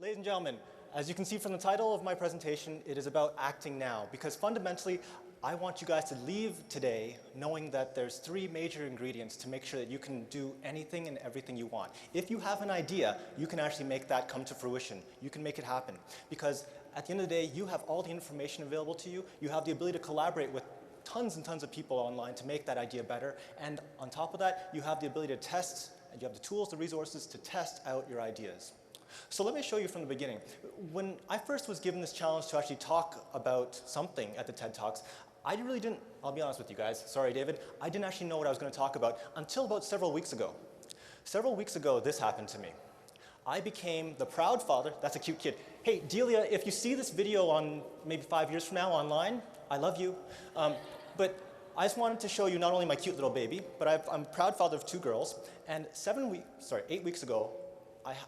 Ladies and gentlemen, as you can see from the title of my presentation, it is about acting now, because fundamentally, I want you guys to leave today knowing that there's three major ingredients to make sure that you can do anything and everything you want. If you have an idea, you can actually make that come to fruition. You can make it happen. Because at the end of the day, you have all the information available to you. You have the ability to collaborate with tons and tons of people online to make that idea better. And on top of that, you have the ability to test, and you have the tools, the resources to test out your ideas. So let me show you from the beginning. When I first was given this challenge to actually talk about something at the TED Talks, I really didn't, I'll be honest with you guys, sorry David, I didn't actually know what I was going to talk about until about several weeks ago. Several weeks ago, this happened to me. I became the proud father, that's a cute kid. Hey, Delia, if you see this video on maybe 5 years from now online, I love you. But I just wanted to show you not only my cute little baby, but I'm a proud father of 2 girls. And 8 weeks ago,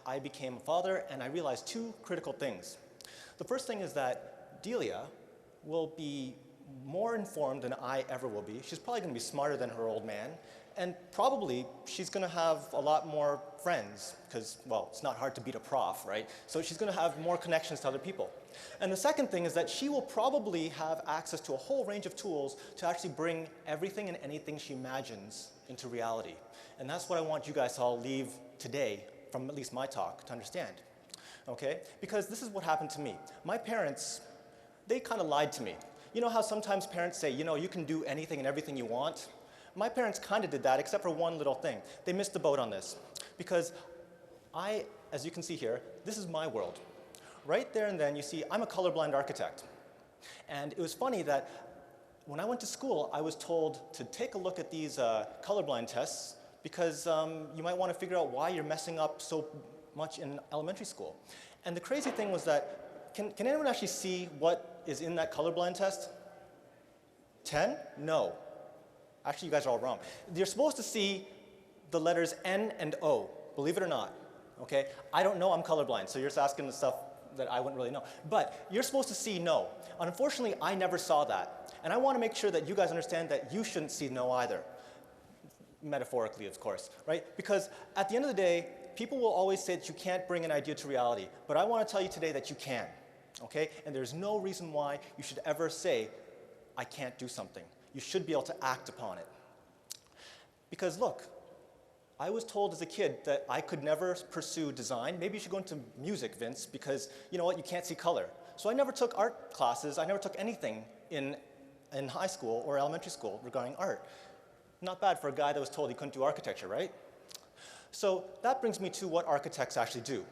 I became a father and I realized 2 critical things. The first thing is that Delia will be more informed than I ever will be. She's probably going to be smarter than her old man. And probably she's going to have a lot more friends because, well, it's not hard to beat a prof, right? So she's going to have more connections to other people. And the second thing is that she will probably have access to a whole range of tools to actually bring everything and anything she imagines into reality. And that's what I want you guys to all leave today from at least my talk to understand, okay? Because this is what happened to me. My parents, they kind of lied to me. You know how sometimes parents say, you know, you can do anything and everything you want? My parents kind of did that, except for one little thing. They missed the boat on this. Because as you can see here, this is my world. Right there and then, you see, I'm a colorblind architect. And it was funny that when I went to school, I was told to take a look at these colorblind tests because you might want to figure out why you're messing up so much in elementary school. And the crazy thing was that, can anyone actually see what is in that colorblind test? 10? No. Actually, you guys are all wrong. You're supposed to see the letters N and O, believe it or not. Okay? I don't know, I'm colorblind, so you're just asking the stuff that I wouldn't really know. But you're supposed to see no. Unfortunately, I never saw that. And I want to make sure that you guys understand that you shouldn't see no either. Metaphorically, of course, right? Because at the end of the day, people will always say that you can't bring an idea to reality. But I want to tell you today that you can. Okay? And there's no reason why you should ever say, I can't do something. You should be able to act upon it. Because look, I was told as a kid that I could never pursue design. Maybe you should go into music, Vince, because you know what, you can't see color. So I never took art classes. I never took anything in high school or elementary school regarding art. Not bad for a guy that was told he couldn't do architecture, right? So that brings me to what architects actually do.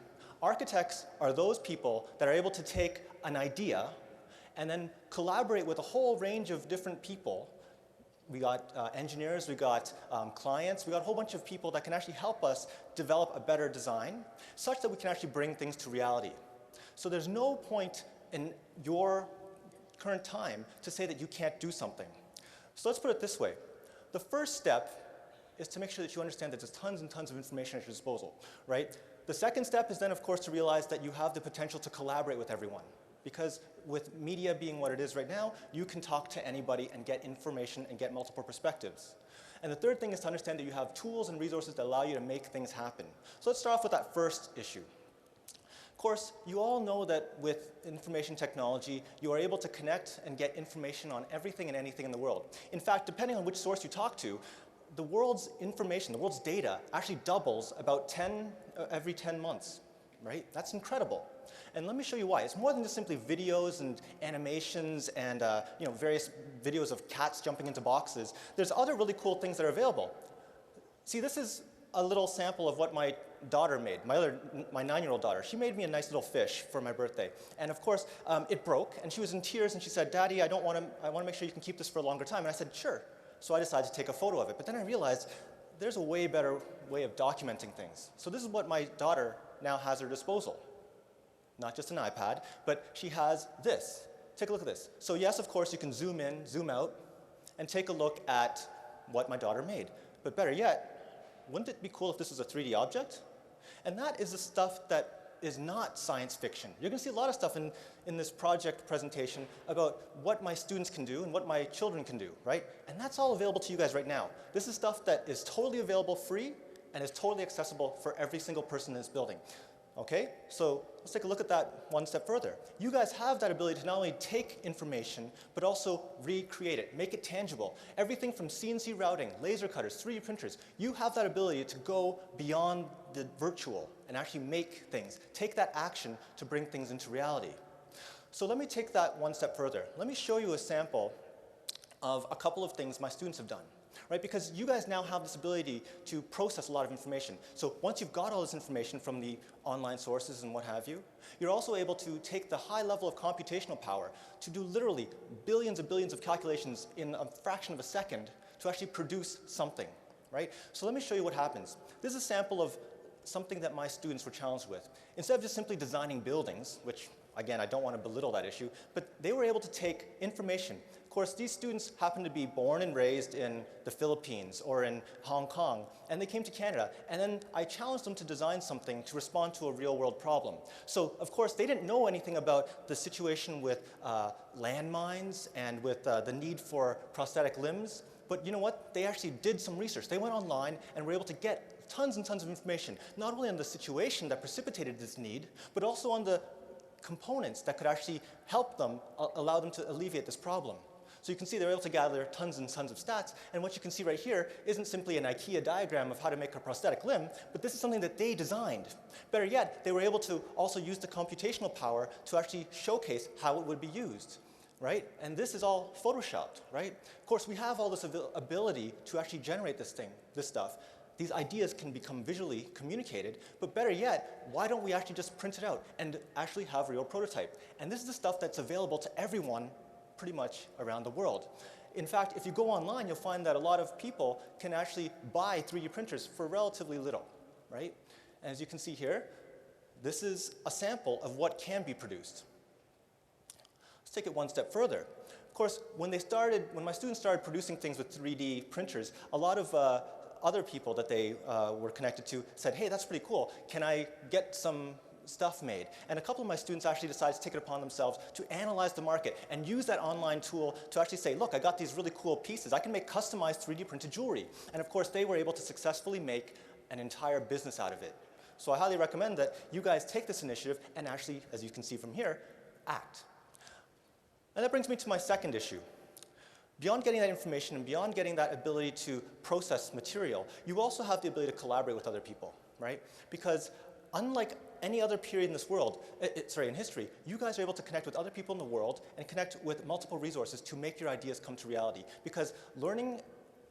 Architects are those people that are able to take an idea and then collaborate with a whole range of different people. We got engineers, we got clients, we got a whole bunch of people that can actually help us develop a better design such that we can actually bring things to reality. So there's no point in your current time to say that you can't do something. So let's put it this way. The first step is to make sure that you understand that there's tons and tons of information at your disposal, right? The second step is then, of course, to realize that you have the potential to collaborate with everyone. Because with media being what it is right now, you can talk to anybody and get information and get multiple perspectives. And the third thing is to understand that you have tools and resources that allow you to make things happen. So let's start off with that first issue. Of course, you all know that with information technology, you are able to connect and get information on everything and anything in the world. In fact, depending on which source you talk to, the world's information, the world's data, actually doubles about every 10 months, right? That's incredible. And let me show you why. It's more than just simply videos and animations and various videos of cats jumping into boxes. There's other really cool things that are available. See, this is a little sample of what my daughter made, my 9-year-old daughter. She made me a nice little fish for my birthday. And of course, it broke, and she was in tears, and she said, Daddy, I want to make sure you can keep this for a longer time. And I said, sure. So I decided to take a photo of it. But then I realized there's a way better way of documenting things. So this is what my daughter now has at her disposal. Not just an iPad, but she has this. Take a look at this. So yes, of course, you can zoom in, zoom out, and take a look at what my daughter made. But better yet, wouldn't it be cool if this was a 3D object? And that is the stuff that is not science fiction. You're going to see a lot of stuff in this project presentation about what my students can do and what my children can do, right? And that's all available to you guys right now. This is stuff that is totally available free and is totally accessible for every single person in this building. Okay, so let's take a look at that one step further. You guys have that ability to not only take information, but also recreate it, make it tangible. Everything from CNC routing, laser cutters, 3D printers, you have that ability to go beyond the virtual and actually make things, take that action to bring things into reality. So let me take that one step further. Let me show you a sample of a couple of things my students have done. Right? Because you guys now have this ability to process a lot of information. So once you've got all this information from the online sources and what have you, you're also able to take the high level of computational power to do literally billions and billions of calculations in a fraction of a second to actually produce something. Right? So let me show you what happens. This is a sample of something that my students were challenged with. Instead of just simply designing buildings, which again, I don't want to belittle that issue, but they were able to take information. Of course, these students happen to be born and raised in the Philippines or in Hong Kong, and they came to Canada, and then I challenged them to design something to respond to a real-world problem. So, of course, they didn't know anything about the situation with landmines and with the need for prosthetic limbs, but you know what? They actually did some research. They went online and were able to get tons and tons of information, not only on the situation that precipitated this need, but also on the components that could actually help them, allow them to alleviate this problem. So you can see they were able to gather tons and tons of stats, and what you can see right here isn't simply an IKEA diagram of how to make a prosthetic limb, but this is something that they designed. Better yet, they were able to also use the computational power to actually showcase how it would be used, right? And this is all photoshopped, right? Of course, we have all this ability to actually generate this stuff. These ideas can become visually communicated, but better yet, why don't we actually just print it out and actually have a real prototype? And this is the stuff that's available to everyone pretty much around the world. In fact, if you go online, you'll find that a lot of people can actually buy 3D printers for relatively little, right? And as you can see here, this is a sample of what can be produced. Let's take it one step further. Of course, when my students started producing things with 3D printers, a lot of other people that they were connected to said, hey, that's pretty cool. Can I get some stuff made? And a couple of my students actually decided to take it upon themselves to analyze the market and use that online tool to actually say, look, I got these really cool pieces. I can make customized 3D printed jewelry. And of course, they were able to successfully make an entire business out of it. So I highly recommend that you guys take this initiative and actually, as you can see from here, act. And that brings me to my second issue. Beyond getting that information and beyond getting that ability to process material, you also have the ability to collaborate with other people, right? Because unlike any other period in this world, in history, you guys are able to connect with other people in the world and connect with multiple resources to make your ideas come to reality. Because learning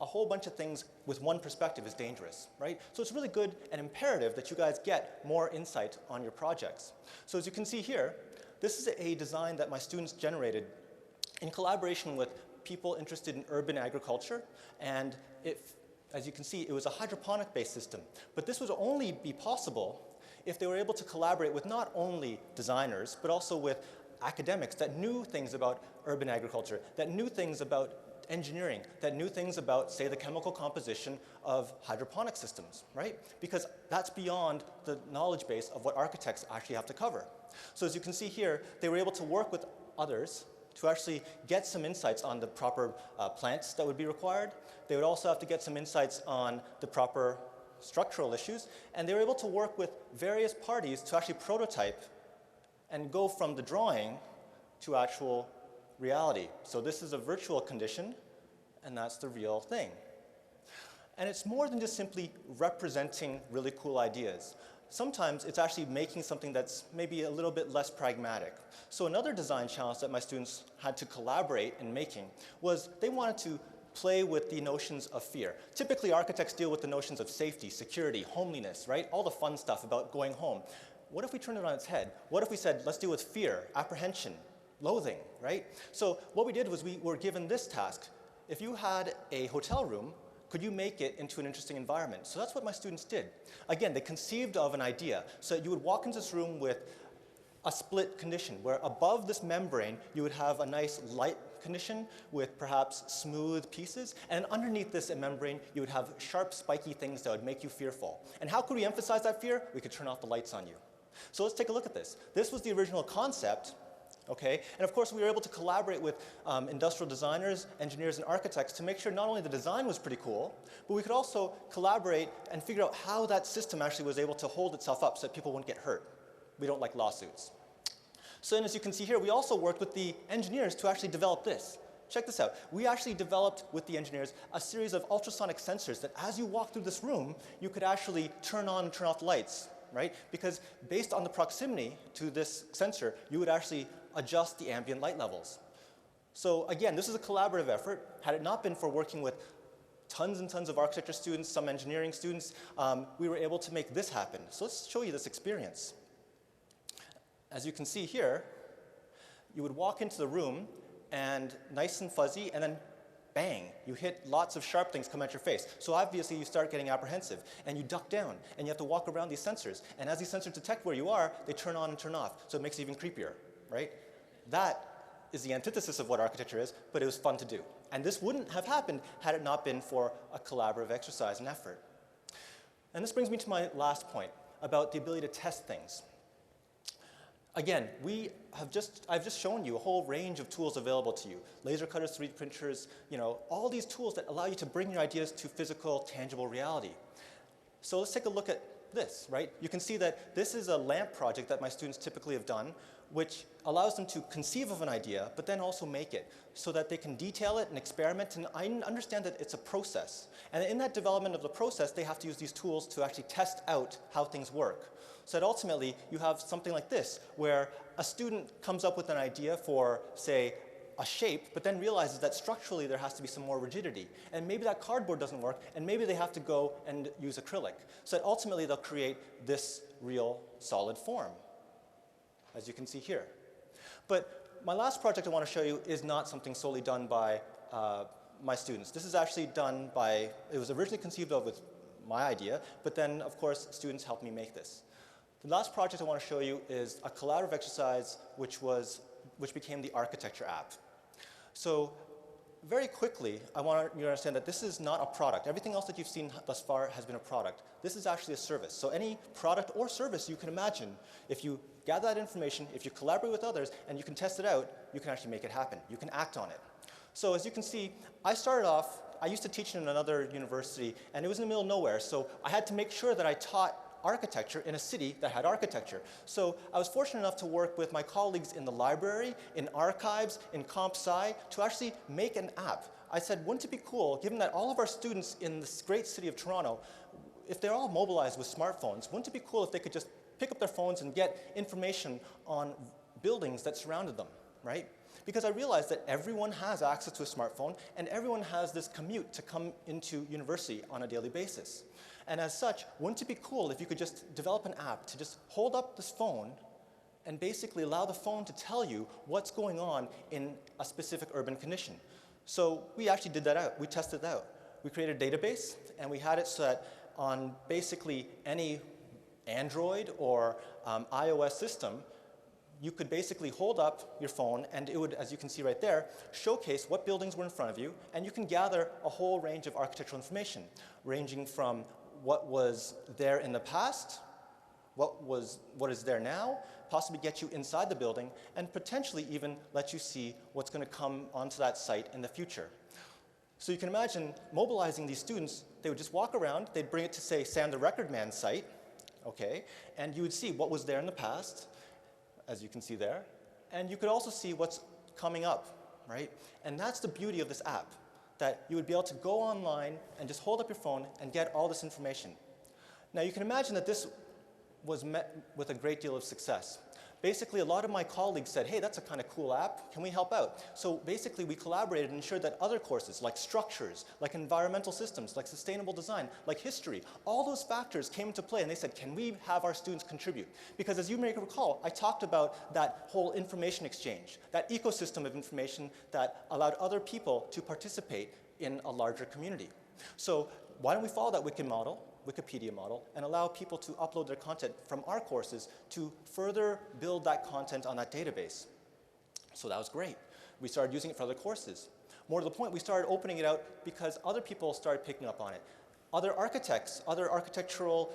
a whole bunch of things with one perspective is dangerous, right? So it's really good and imperative that you guys get more insight on your projects. So as you can see here, this is a design that my students generated in collaboration with people interested in urban agriculture, and as you can see, it was a hydroponic-based system. But this would only be possible if they were able to collaborate with not only designers, but also with academics that knew things about urban agriculture, that knew things about engineering, that knew things about, say, the chemical composition of hydroponic systems, right? Because that's beyond the knowledge base of what architects actually have to cover. So as you can see here, they were able to work with others to actually get some insights on the proper plants that would be required. They would also have to get some insights on the proper structural issues, and they were able to work with various parties to actually prototype and go from the drawing to actual reality. So this is a virtual condition, and that's the real thing. And it's more than just simply representing really cool ideas. Sometimes it's actually making something that's maybe a little bit less pragmatic. So another design challenge that my students had to collaborate in making was they wanted to play with the notions of fear. Typically, architects deal with the notions of safety, security, homeliness, right? All the fun stuff about going home. What if we turned it on its head? What if we said, let's deal with fear, apprehension, loathing, right? So what we did was we were given this task. If you had a hotel room, could you make it into an interesting environment? So that's what my students did. Again, they conceived of an idea. So you would walk into this room with a split condition, where above this membrane, you would have a nice light condition with perhaps smooth pieces, and underneath this membrane, you would have sharp, spiky things that would make you fearful. And how could we emphasize that fear? We could turn off the lights on you. So let's take a look at this. This was the original concept. Okay? And of course, we were able to collaborate with industrial designers, engineers, and architects to make sure not only the design was pretty cool, but we could also collaborate and figure out how that system actually was able to hold itself up so that people wouldn't get hurt. we don't like lawsuits. So then as you can see here, we also worked with the engineers to actually develop this. Check this out. We actually developed with the engineers a series of ultrasonic sensors that as you walk through this room, you could actually turn on and turn off the lights, right? Because based on the proximity to this sensor, you would actually adjust the ambient light levels. So again, this is a collaborative effort. Had it not been for working with tons and tons of architecture students, some engineering students, we were able to make this happen. So let's show you this experience. As you can see here, you would walk into the room and nice and fuzzy, and then bang, you hit lots of sharp things come at your face. So obviously you start getting apprehensive, and you duck down, and you have to walk around these sensors. And as these sensors detect where you are, they turn on and turn off, so it makes it even creepier, right? That is the antithesis of what architecture is, but it was fun to do. And this wouldn't have happened had it not been for a collaborative exercise and effort. And this brings me to my last point about the ability to test things. Again, I've just shown you a whole range of tools available to you. Laser cutters, 3D printers, all these tools that allow you to bring your ideas to physical, tangible reality. So let's take a look at this, right? You can see that this is a lamp project that my students typically have done, which allows them to conceive of an idea, but then also make it, so that they can detail it and experiment, and I understand that it's a process. And in that development of the process, they have to use these tools to actually test out how things work. So that ultimately, you have something like this, where a student comes up with an idea for, say, a shape, but then realizes that structurally there has to be some more rigidity. And maybe that cardboard doesn't work, and maybe they have to go and use acrylic. So that ultimately they'll create this real solid form, as you can see here. But my last project I want to show you is not something solely done by my students. This is actually done by, it was originally conceived of with my idea, but then of course students helped me make this. The last project I want to show you is a collaborative exercise which became the architecture app. So very quickly, I want you to understand that this is not a product. Everything else that you've seen thus far has been a product. This is actually a service. So any product or service you can imagine, if you gather that information, if you collaborate with others, and you can test it out, you can actually make it happen. You can act on it. So as you can see, I started off, I used to teach in another university, and it was in the middle of nowhere, so I had to make sure that I taught architecture in a city that had architecture. So I was fortunate enough to work with my colleagues in the library, in archives, in comp sci, to actually make an app. I said, wouldn't it be cool, given that all of our students in this great city of Toronto, if they're all mobilized with smartphones, wouldn't it be cool if they could just pick up their phones and get information on buildings that surrounded them, right? Because I realized that everyone has access to a smartphone, and everyone has this commute to come into university on a daily basis. And as such, wouldn't it be cool if you could just develop an app to just hold up this phone and basically allow the phone to tell you what's going on in a specific urban condition? So we actually did that out. We tested it out. We created a database, and we had it so that on basically any Android or iOS system, you could basically hold up your phone, and it would, as you can see right there, showcase what buildings were in front of you, and you can gather a whole range of architectural information, ranging from what was there in the past, what is there now, possibly get you inside the building, and potentially even let you see what's going to come onto that site in the future. So you can imagine mobilizing these students. They would just walk around, they'd bring it to, say, Sam the Record Man site, okay, and you would see what was there in the past, as you can see there, and you could also see what's coming up, right? And that's the beauty of this app, that you would be able to go online and just hold up your phone and get all this information. Now you can imagine that this was met with a great deal of success. Basically, a lot of my colleagues said, hey, that's a kind of cool app, can we help out? So basically, we collaborated and ensured that other courses, like structures, like environmental systems, like sustainable design, like history, all those factors came into play, and they said, can we have our students contribute? Because as you may recall, I talked about that whole information exchange, that ecosystem of information that allowed other people to participate in a larger community. So why don't we follow that Wikipedia model, and allow people to upload their content from our courses to further build that content on that database. So that was great. We started using it for other courses. More to the point, we started opening it out because other people started picking up on it. Other architects, other architectural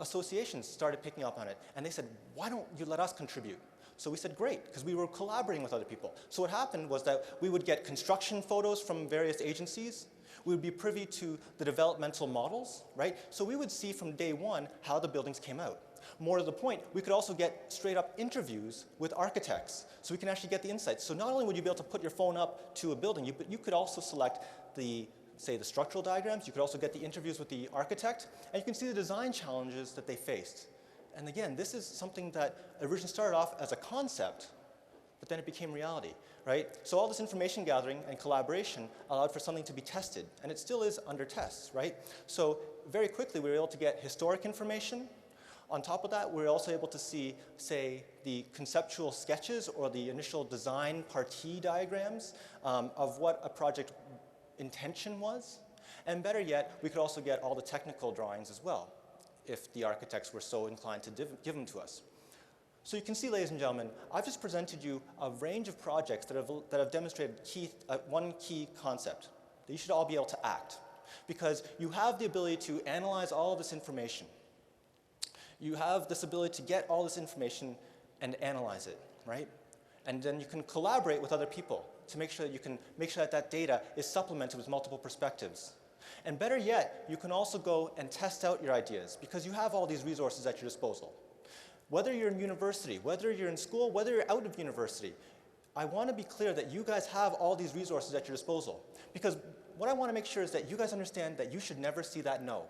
associations started picking up on it, and they said, why don't you let us contribute? So we said, great, because we were collaborating with other people. So what happened was that we would get construction photos from various agencies. We would be privy to the developmental models, right? So we would see from day one how the buildings came out. More to the point, we could also get straight up interviews with architects, so we can actually get the insights. So not only would you be able to put your phone up to a building, but you could also select say the structural diagrams. You could also get the interviews with the architect, and you can see the design challenges that they faced. And again, this is something that originally started off as a concept, but then it became reality, right? So all this information gathering and collaboration allowed for something to be tested, and it still is under tests, right? So very quickly, we were able to get historic information. On top of that, we were also able to see, say, the conceptual sketches or the initial design partie diagrams of what a project intention was. And better yet, we could also get all the technical drawings as well, if the architects were so inclined to give them to us. So you can see, ladies and gentlemen, I've just presented you a range of projects that have demonstrated one key concept, that you should all be able to act. Because you have the ability to analyze all of this information. You have this ability to get all this information and analyze it, right? And then you can collaborate with other people to make sure that you can make sure that that data is supplemented with multiple perspectives. And better yet, you can also go and test out your ideas because you have all these resources at your disposal. Whether you're in university, whether you're in school, whether you're out of university, I want to be clear that you guys have all these resources at your disposal. Because what I want to make sure is that you guys understand that you should never see that no.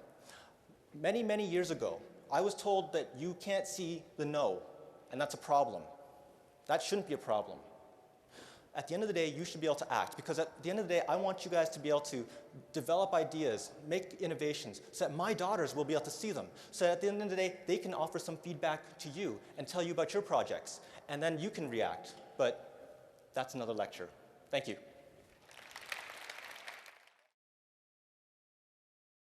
Many, many years ago, I was told that you can't see the no, and that's a problem. That shouldn't be a problem. At the end of the day, you should be able to act, because at the end of the day, I want you guys to be able to develop ideas, make innovations, so that my daughters will be able to see them. So that at the end of the day, they can offer some feedback to you and tell you about your projects, and then you can react. But that's another lecture. Thank you.